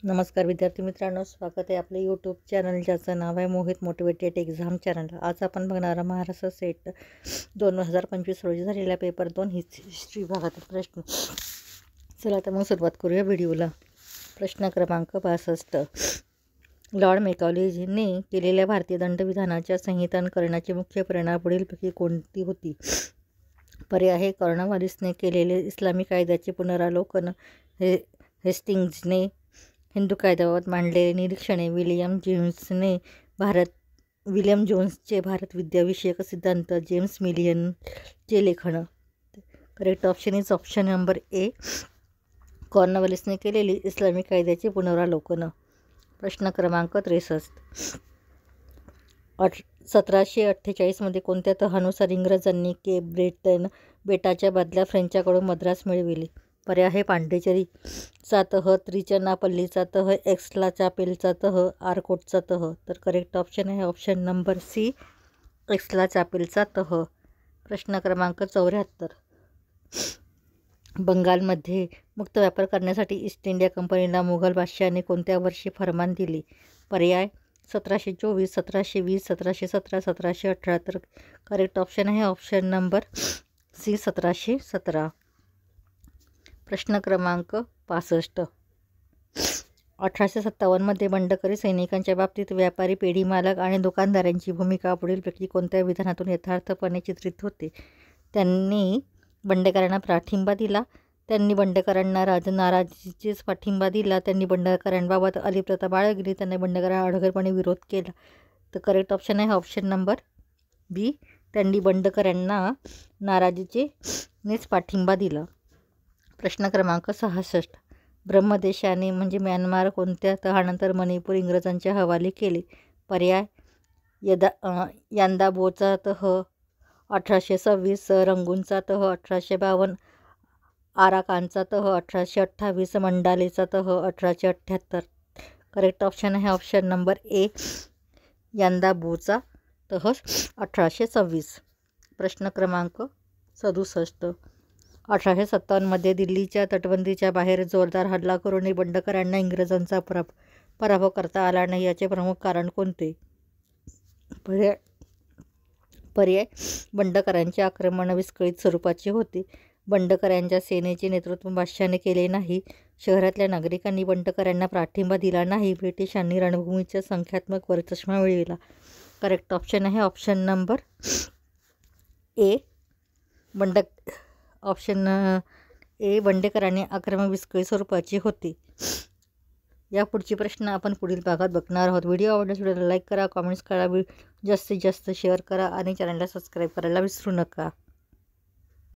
नमस्कार विद्यार्थी मित्रांनो, स्वागत आहे आपल्या यूट्यूब चॅनल ज्याचं नाव आहे मोहित मोटिवेटेड एक्झाम चॅनल। आज आपण बघणार महाराष्ट्र सेट 2025 रोजी झालेला पेपर 2 हिस्ट्री विभागातील प्रश्न। चला तर मग सुरुवात करूया व्हिडिओला। प्रश्न क्रमांक 65, लॉर्ड मेकॉलेजने केलेल्या भारतीय दंडविधानाच्या संहिताकरणाची मुख्य प्रेरणा पुढीलपैकी कोणती होती? पर्याय आहे कॉर्नवालिसने केलेले इस्लामी कायद्याचे पुनरावलोकन, हेस्टिंग्जने हिंदू कायद्याबाबत मांडलेले निरीक्षणे, विलियम जोन्सचे भारत विद्याविषयक सिद्धांत, जेम्स मिलियनचे लेखन। Correct option is option number A, कॉर्नवालिसने केलेली इस्लामी कायद्याचे पुनरावलोकन। प्रश्न क्रमांक 63, 1748 कोणत्या तहानुसार इंग्रजांनी केप ब्रेटन बेटाच्या बदल्यात फ्रेंचांकडून मद्रास मिळविली? पर्याय आहे पांडिचेरीचा तह, त्रिचनापल्लीचा तह, एक्सला चापेलचा तह, आरकोटचा तह। तर करेक्ट ऑप्शन आहे ऑप्शन नंबर सी, एक्सला चापेलचा तह। प्रश्न क्रमांक 74, बंगालमध्ये मुक्त व्यापार करण्यासाठी ईस्ट इंडिया कंपनीला मुघल बादशहाने कोणत्या वर्षी फरमान दिले? पर्याय 1724, 1720, 1717, 1718। तर करेक्ट ऑप्शन आहे ऑप्शन नंबर सी, 1717। प्रश्न क्रमांक 65, 1857 बंडकरी सैनिकांच्या बाबतीत व्यापारी, पेढी मालक आणि दुकानदारांची भूमिका पुढीलपैकी कोणत्या विधानातून यथार्थपणे चित्रित होते? त्यांनी बंडकरांना पाठिंबा दिला, त्यांनी बंडकरांना नाराजीचेच पाठिंबा दिला, त्यांनी बंडकरांबाबत अलिप्तता बाळगली, त्यांनी बंडकरांना अडगळपणे विरोध केला। तर करेक्ट ऑप्शन आहे ऑप्शन नंबर बी, त्यांनी बंडकरांना नाराजीचेच पाठिंबा दिला। प्रश्न क्रमांक 66, ब्रह्मदेशाने म्यानमार कोणत्या तहानंतर मणिपूर इंग्रजांच्या हवाली केले? पर्याय यांदाबोचा तह 1826, रंगूनचा तह 1852, आराकानचा तह 1828, मंडालेचा तह 1878। करेक्ट ऑप्शन आहे ऑप्शन नंबर ए, यांदाबोचा तह 1826। प्रश्न क्रमांक 67, 1857 दिल्लीच्या तटबंदीच्या बाहेर जोरदार हल्ला करूनही बंडकरांना इंग्रजांचा पराभव करता आला नाही, याचे प्रमुख कारण कोणते? पर्याय बंडकरांचे आक्रमण विस्कळीत स्वरूपाचे होते, बंडकरांच्या सेनेचे नेतृत्व बादशहाने केले नाही, शहरातल्या नागरिकांनी बंडकरांना पाठिंबा दिला नाही, ब्रिटिशांनी रणभूमीचा संख्यात्मक वरचष्मा मिळविला। करेक्ट ऑप्शन आहे ऑप्शन नंबर ए, बंडकरांनी आक्रमण विस्कळीत स्वरूपाचे होते। या पुढची प्रश्न आपण पुढील भागात बघणार आहोत। व्हिडिओ आवडल्यास व्हिडिओला लाईक करा, कमेंट्स करा, जास्तीत जास्त शेअर करा आणि चॅनलला सबस्क्राईब करायला विसरू नका।